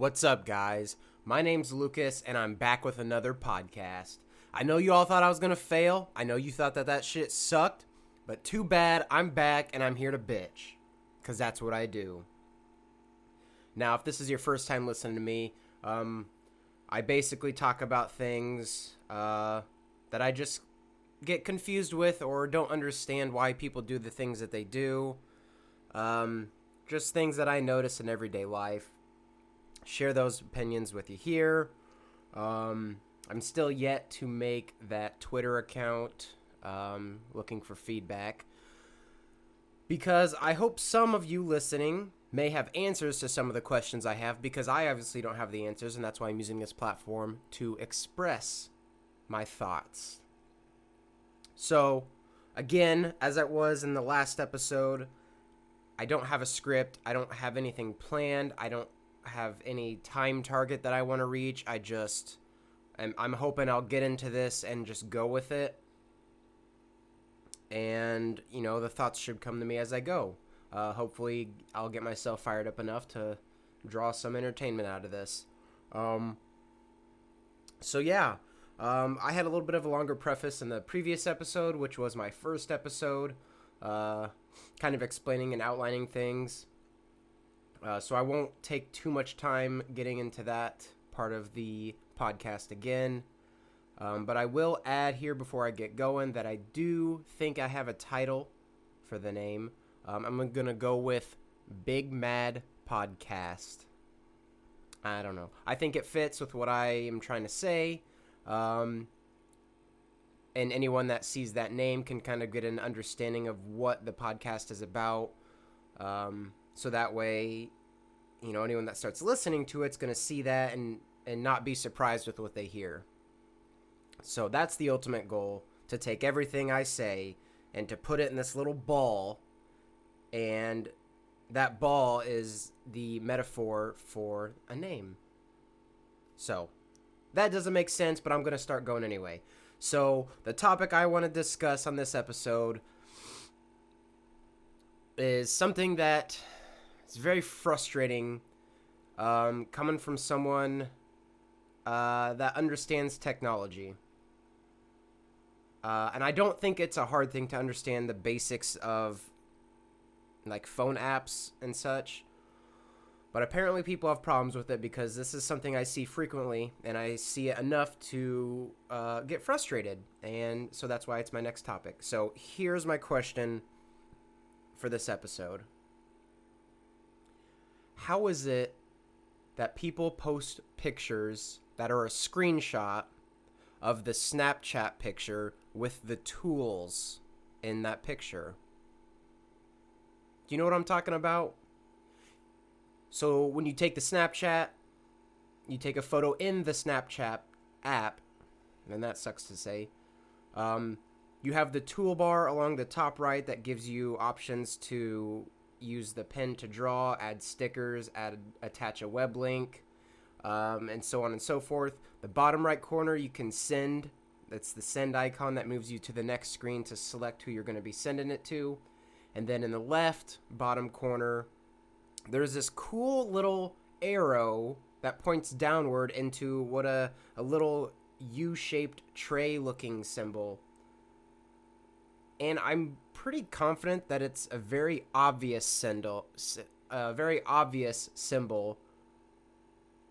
What's up, guys? My name's Lucas, and I'm back with another podcast. I know you all thought I was gonna fail. I know you thought that shit sucked, but too bad. I'm back, and I'm here to bitch, because that's what I do. Now, if this is your first time listening to me, I basically talk about things that I just get confused with or don't understand why people do the things that they do. Just things that I notice in everyday life. Share those opinions with you here. I'm still yet to make that Twitter account, looking for feedback, because I hope some of you listening may have answers to some of the questions I have, because I obviously don't have the answers, and that's why I'm using this platform to express my thoughts. So, again, as I was in the last episode, I don't have a script. I don't have anything planned. I don't have any time target that I want to reach. I'm hoping I'll get into this and just go with it. And, the thoughts should come to me as I go. Hopefully I'll get myself fired up enough to draw some entertainment out of this. I had a little bit of a longer preface in the previous episode, which was my first episode, kind of explaining and outlining things. So I won't take too much time getting into that part of the podcast again. But I will add here before I get going that I do think I have a title for the name. I'm going to go with Big Mad Podcast. I don't know. I think it fits with what I am trying to say. And anyone that sees that name can kind of get an understanding of what the podcast is about. So that way, anyone that starts listening to it's going to see that and not be surprised with what they hear. So that's the ultimate goal, to take everything I say and to put it in this little ball. And that ball is the metaphor for a name. So that doesn't make sense, but I'm going to start going anyway. So the topic I want to discuss on this episode is something that is very frustrating, coming from someone that understands technology. And I don't think it's a hard thing to understand the basics of like phone apps and such. But apparently people have problems with it, because this is something I see frequently, and I see it enough to get frustrated. And so that's why it's my next topic. So here's my question for this episode. How is it that people post pictures that are a screenshot of the Snapchat picture with the tools in that picture? Do you know what I'm talking about? So when you take the Snapchat, you take a photo in the Snapchat app, and that sucks to say. You have the toolbar along the top right that gives you options to use the pen to draw, add stickers, attach a web link, and so on and so forth. The bottom right corner, you can send. That's the send icon that moves you to the next screen to select who you're going to be sending it to. And then in the left bottom corner, there's this cool little arrow that points downward into what a little U-shaped tray-looking symbol. And I'm pretty confident that it's a very obvious symbol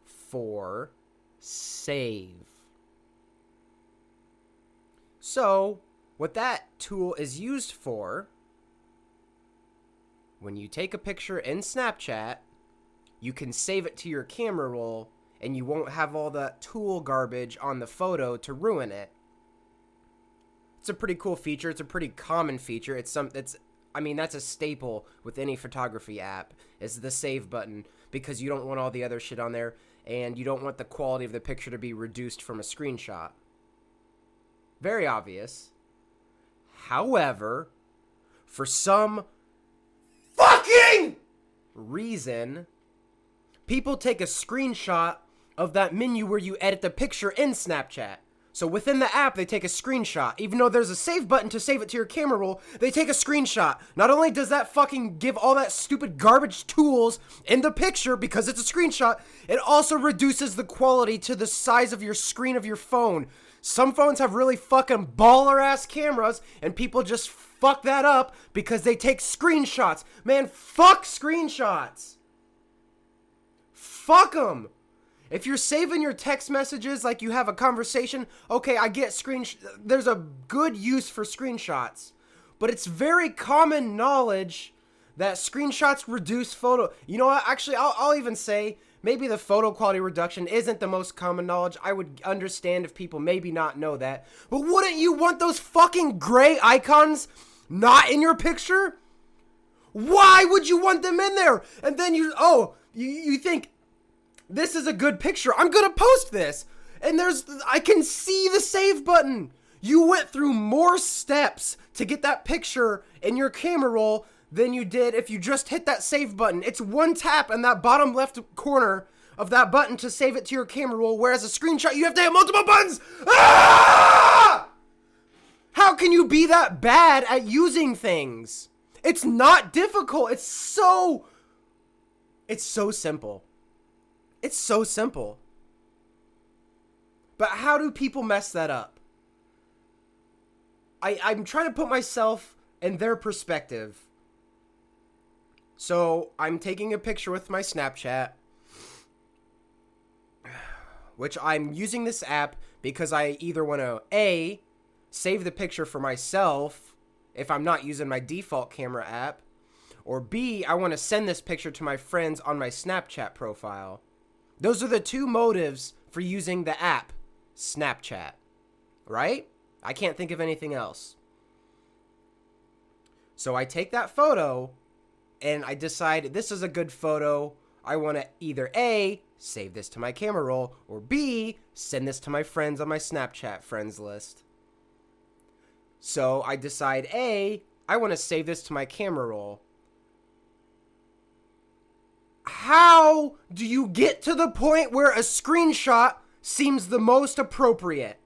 for save. So, what that tool is used for, when you take a picture in Snapchat, you can save it to your camera roll, and you won't have all that tool garbage on the photo to ruin it. It's a pretty cool feature. It's a pretty common feature. That's a staple with any photography app, is the save button, because you don't want all the other shit on there, and you don't want the quality of the picture to be reduced from a screenshot. Very obvious. However, for some fucking reason, people take a screenshot of that menu where you edit the picture in Snapchat. So within the app, they take a screenshot. Even though there's a save button to save it to your camera roll, they take a screenshot. Not only does that fucking give all that stupid garbage tools in the picture because it's a screenshot, it also reduces the quality to the size of your screen of your phone. Some phones have really fucking baller ass cameras, and people just fuck that up because they take screenshots. Man, fuck screenshots. Fuck them. If you're saving your text messages like you have a conversation, okay, I get there's a good use for screenshots. But it's very common knowledge that screenshots reduce photo. You know what? Actually, I'll even say maybe the photo quality reduction isn't the most common knowledge. I would understand if people maybe not know that. But wouldn't you want those fucking gray icons not in your picture? Why would you want them in there? And then you think, this is a good picture, I'm gonna post this. And I can see the save button. You went through more steps to get that picture in your camera roll than you did if you just hit that save button. It's one tap in that bottom left corner of that button to save it to your camera roll, whereas a screenshot, you have to hit multiple buttons. Ah! How can you be that bad at using things? It's not difficult. It's so simple. It's so simple. But how do people mess that up? I'm trying to put myself in their perspective. So I'm taking a picture with my Snapchat, which I'm using this app because I either want to A, save the picture for myself if I'm not using my default camera app, or B, I want to send this picture to my friends on my Snapchat profile. Those are the two motives for using the app, Snapchat, right? I can't think of anything else. So I take that photo, and I decide this is a good photo. I want to either A, save this to my camera roll, or B, send this to my friends on my Snapchat friends list. So I decide A, I want to save this to my camera roll. How do you get to the point where a screenshot seems the most appropriate?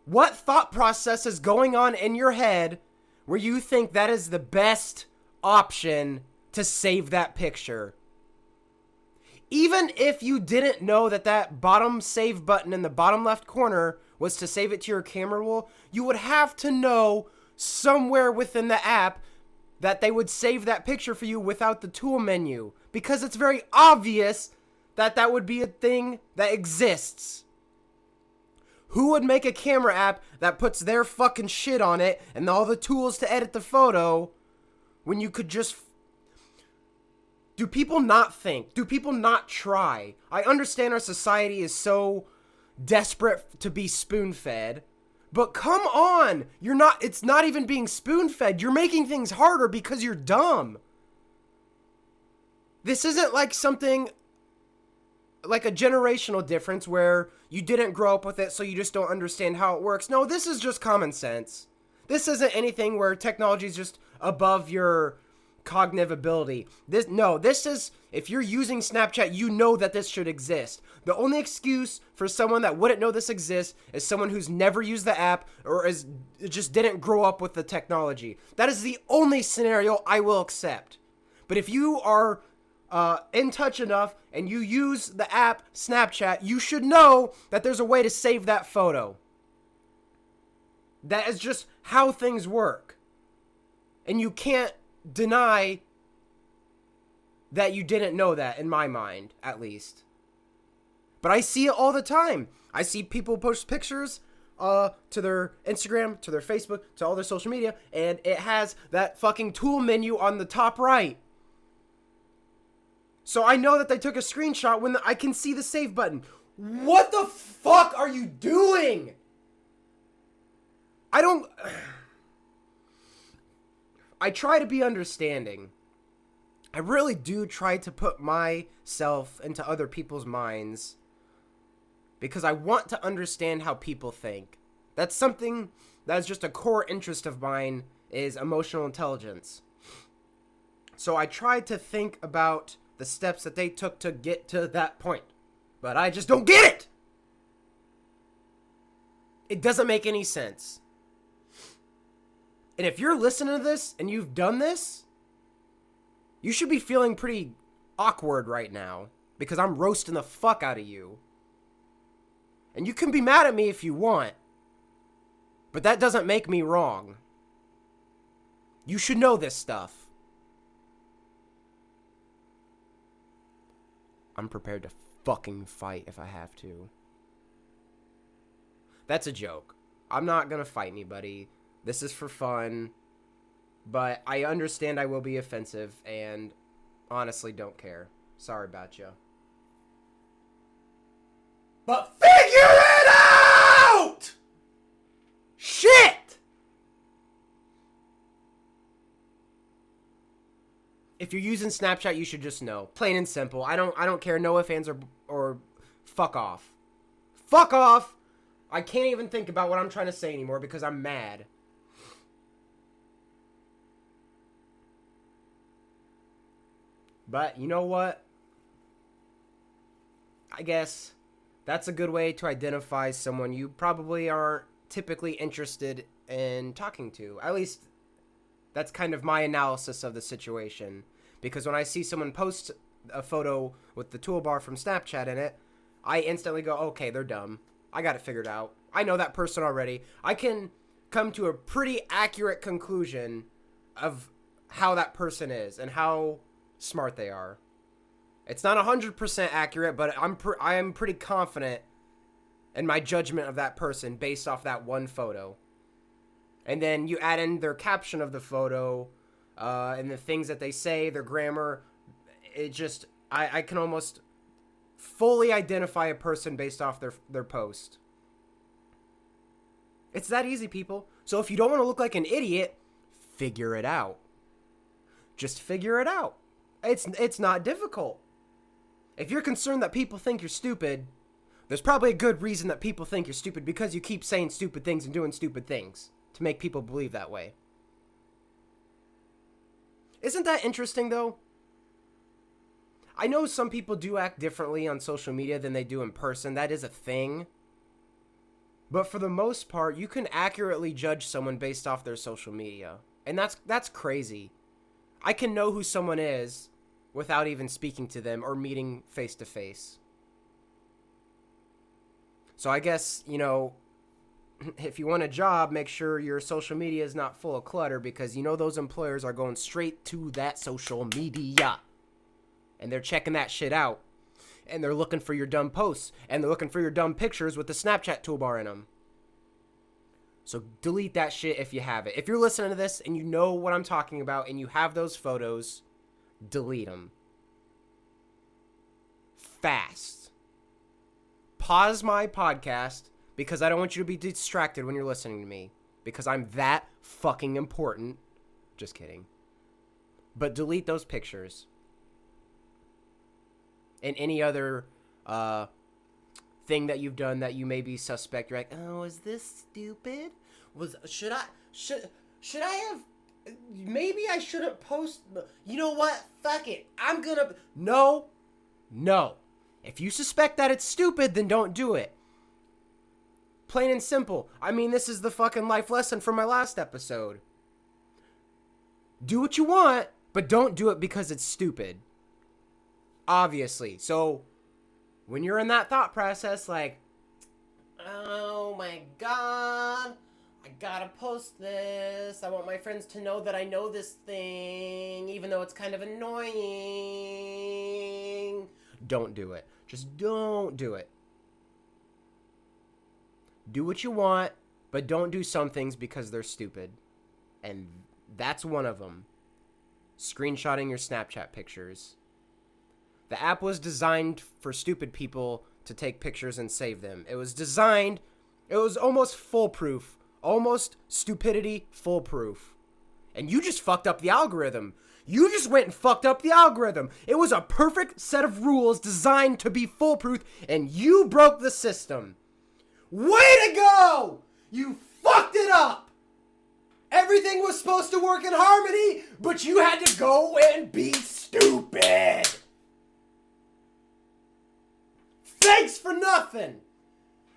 What thought process is going on in your head where you think that is the best option to save that picture? Even if you didn't know that bottom save button in the bottom left corner was to save it to your camera roll, you would have to know somewhere within the app that they would save that picture for you without the tool menu, because it's very obvious that would be a thing that exists. Who would make a camera app that puts their fucking shit on it and all the tools to edit the photo when you could just... Do people not think? Do people not try? I understand our society is so desperate to be spoon-fed, but come on! It's not even being spoon-fed. You're making things harder because you're dumb. This isn't like something like a generational difference where you didn't grow up with it, so you just don't understand how it works. No, this is just common sense. This isn't anything where technology is just above your cognitive ability. This is, if you're using Snapchat, you know that this should exist. The only excuse for someone that wouldn't know this exists is someone who's never used the app or just didn't grow up with the technology. That is the only scenario I will accept. But if you are in touch enough and you use the app Snapchat, you should know that there's a way to save that photo. That is just how things work. And you can't deny that you didn't know that, in my mind, at least. But I see it all the time. I see people post pictures to their Instagram, to their Facebook, to all their social media, and it has that fucking tool menu on the top right. So I know that they took a screenshot when I can see the save button. What the fuck are you doing? I try to be understanding. I really do try to put myself into other people's minds because I want to understand how people think. That's something that's just a core interest of mine, is emotional intelligence. So I try to think about the steps that they took to get to that point, but I just don't get it. It doesn't make any sense. And if you're listening to this and you've done this, you should be feeling pretty awkward right now because I'm roasting the fuck out of you. And you can be mad at me if you want, but that doesn't make me wrong. You should know this stuff. I'm prepared to fucking fight if I have to. That's a joke. I'm not gonna fight anybody. This is for fun. But I understand I will be offensive and honestly don't care. Sorry about you. But figure it out! Shit! If you're using Snapchat, you should just know. Plain and simple. I don't care. No ifs, ands, or fuck off. Fuck off! I can't even think about what I'm trying to say anymore because I'm mad. But you know what? I guess that's a good way to identify someone you probably aren't typically interested in talking to. At least that's kind of my analysis of the situation. Because when I see someone post a photo with the toolbar from Snapchat in it, I instantly go, okay, they're dumb. I got it figured out. I know that person already. I can come to a pretty accurate conclusion of how that person is and how smart they are. It's not 100% accurate, but I am pretty confident in my judgment of that person based off that one photo. And then you add in their caption of the photo, and the things that they say, their grammar. It just, I can almost fully identify a person based off their post. It's that easy, people. So if you don't want to look like an idiot, figure it out. Just figure it out. It's not difficult. If you're concerned that people think you're stupid, there's probably a good reason that people think you're stupid because you keep saying stupid things and doing stupid things to make people believe that way. Isn't that interesting, though? I know some people do act differently on social media than they do in person. That is a thing. But for the most part, you can accurately judge someone based off their social media. And that's crazy. I can know who someone is without even speaking to them or meeting face to face. So I guess, if you want a job, make sure your social media is not full of clutter because those employers are going straight to that social media. And they're checking that shit out. And they're looking for your dumb posts. And they're looking for your dumb pictures with the Snapchat toolbar in them. So delete that shit if you have it. If you're listening to this and you know what I'm talking about and you have those photos, delete them. Fast. Pause my podcast because I don't want you to be distracted when you're listening to me. Because I'm that fucking important. Just kidding. But delete those pictures. And any other thing that you've done that you may be suspect. You're like, oh, is this stupid? Should I have? Maybe I shouldn't post. You know what? Fuck it. I'm gonna. No. If you suspect that it's stupid, then don't do it. Plain and simple. I mean, this is the fucking life lesson from my last episode. Do what you want, but don't do it because it's stupid. Obviously. So, when you're in that thought process, like, oh my god, I gotta post this. I want my friends to know that I know this thing, even though it's kind of annoying. Don't do it. Just don't do it. Do what you want, but don't do some things because they're stupid. And that's one of them. Screenshotting your Snapchat pictures. The app was designed for stupid people to take pictures and save them. It was almost foolproof. Almost stupidity foolproof. And you just fucked up the algorithm. You just went and fucked up the algorithm. It was a perfect set of rules designed to be foolproof, and you broke the system. Way to go! You fucked it up! Everything was supposed to work in harmony, but you had to go and be stupid! Thanks for nothing!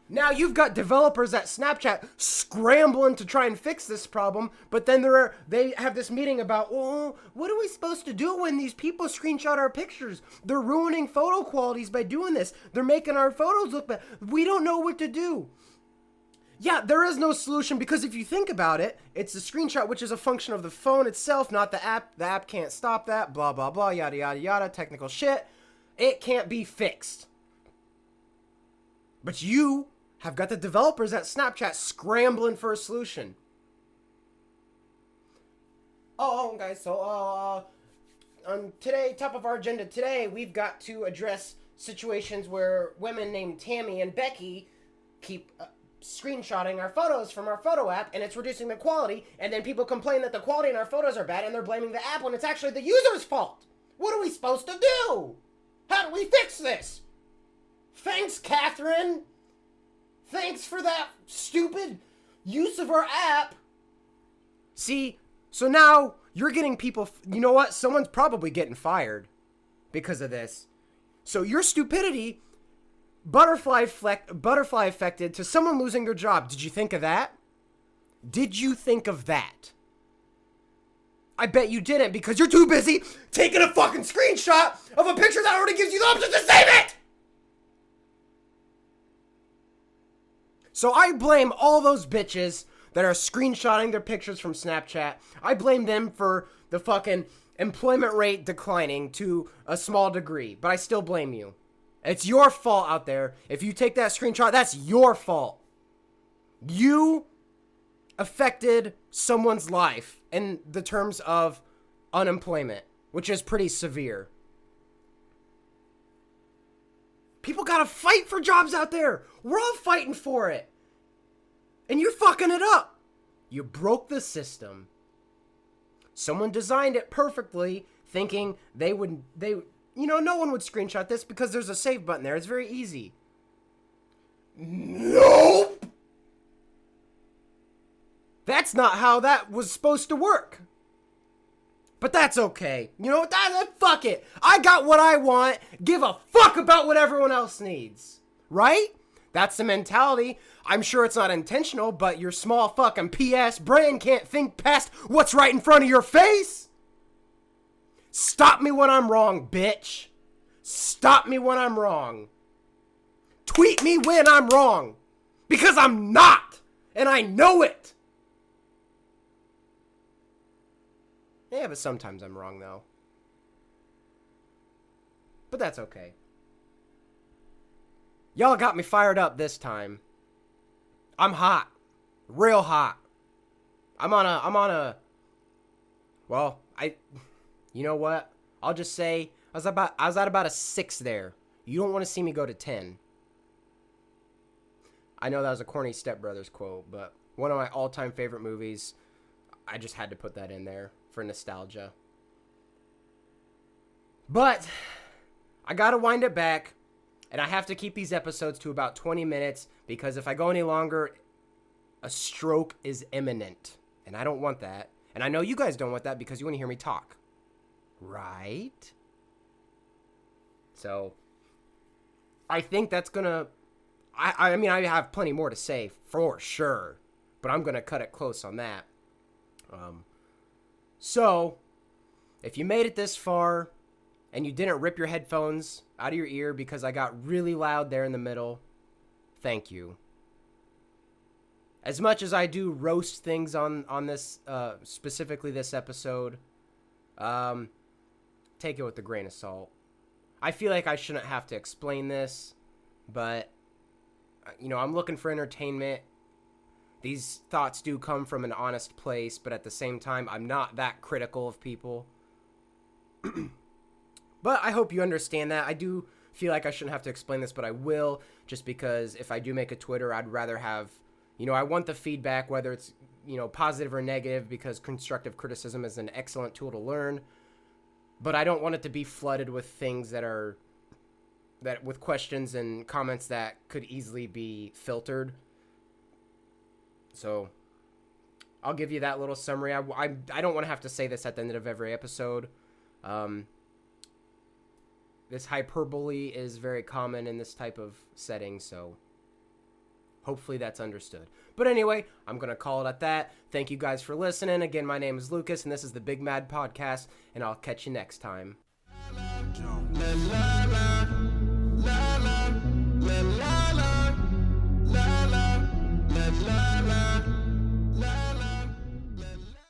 Now you've got developers at Snapchat scrambling to try and fix this problem, but then they have this meeting about, oh, what are we supposed to do when these people screenshot our pictures? They're ruining photo qualities by doing this. They're making our photos look bad. We don't know what to do. Yeah, there is no solution because if you think about it, it's the screenshot, which is a function of the phone itself, not the app. The app can't stop that, blah, blah, blah, yada, yada, yada, technical shit. It can't be fixed. But you have got the developers at Snapchat scrambling for a solution. Guys, so, today, top of our agenda today, we've got to address situations where women named Tammy and Becky keep screenshotting our photos from our photo app, and it's reducing the quality, and then people complain that the quality in our photos are bad, and they're blaming the app when it's actually the user's fault. What are we supposed to do? How do we fix this? Thanks, Catherine. Thanks for that stupid use of our app. See, so now you're getting people, you know what? Someone's probably getting fired because of this. So your stupidity, butterfly affected to someone losing their job. Did you think of that? Did you think of that? I bet you didn't because you're too busy taking a fucking screenshot of a picture that already gives you the option to save it! So I blame all those bitches that are screenshotting their pictures from Snapchat. I blame them for the fucking employment rate declining to a small degree. But I still blame you. It's your fault out there. If you take that screenshot, that's your fault. You affected someone's life in the terms of unemployment, which is pretty severe. People gotta fight for jobs out there. We're all fighting for it. And you're fucking it up. You broke the system. Someone designed it perfectly, thinking no one would screenshot this because there's a save button there. It's very easy. Nope. That's not how that was supposed to work. But that's okay. You know what? Fuck it. I got what I want. Give a fuck about what everyone else needs. Right? That's the mentality. I'm sure it's not intentional, but your small fucking PS brain can't think past what's right in front of your face. Stop me when I'm wrong, bitch. Stop me when I'm wrong. Tweet me when I'm wrong. Because I'm not. And I know it. Yeah, but sometimes I'm wrong, though. But that's okay. Y'all got me fired up this time. I'm hot. Real hot. You know what? I'll just say, I was at about a 6 there. You don't want to see me go to 10. I know that was a corny Step Brothers quote, but one of my all-time favorite movies, I just had to put that in there for nostalgia. But I gotta wind it back, and I have to keep these episodes to about 20 minutes because if I go any longer, a stroke is imminent, and I don't want that. And I know you guys don't want that because you want to hear me talk, right? So I think that's gonna. I mean, I have plenty more to say for sure, but I'm gonna cut it close on that. So, if you made it this far and you didn't rip your headphones out of your ear because I got really loud there in the middle, thank you. As much as I do roast things on this, specifically this episode, take it with a grain of salt. I feel like I shouldn't have to explain this, but, I'm looking for entertainment. These thoughts do come from an honest place, but at the same time, I'm not that critical of people. But I hope you understand that. I do feel like I shouldn't have to explain this, but I will, just because if I do make a Twitter, I'd rather have, I want the feedback, whether it's, positive or negative, because constructive criticism is an excellent tool to learn. But I don't want it to be flooded with things with questions and comments that could easily be filtered. So I'll give you that little summary. I don't want to have to say this at the end of every episode. This hyperbole is very common in this type of setting, so Hopefully that's understood. But anyway, I'm going to call it at that. Thank you guys for listening. Again, my name is Lucas, and this is the Big Mad Podcast, and I'll catch you next time.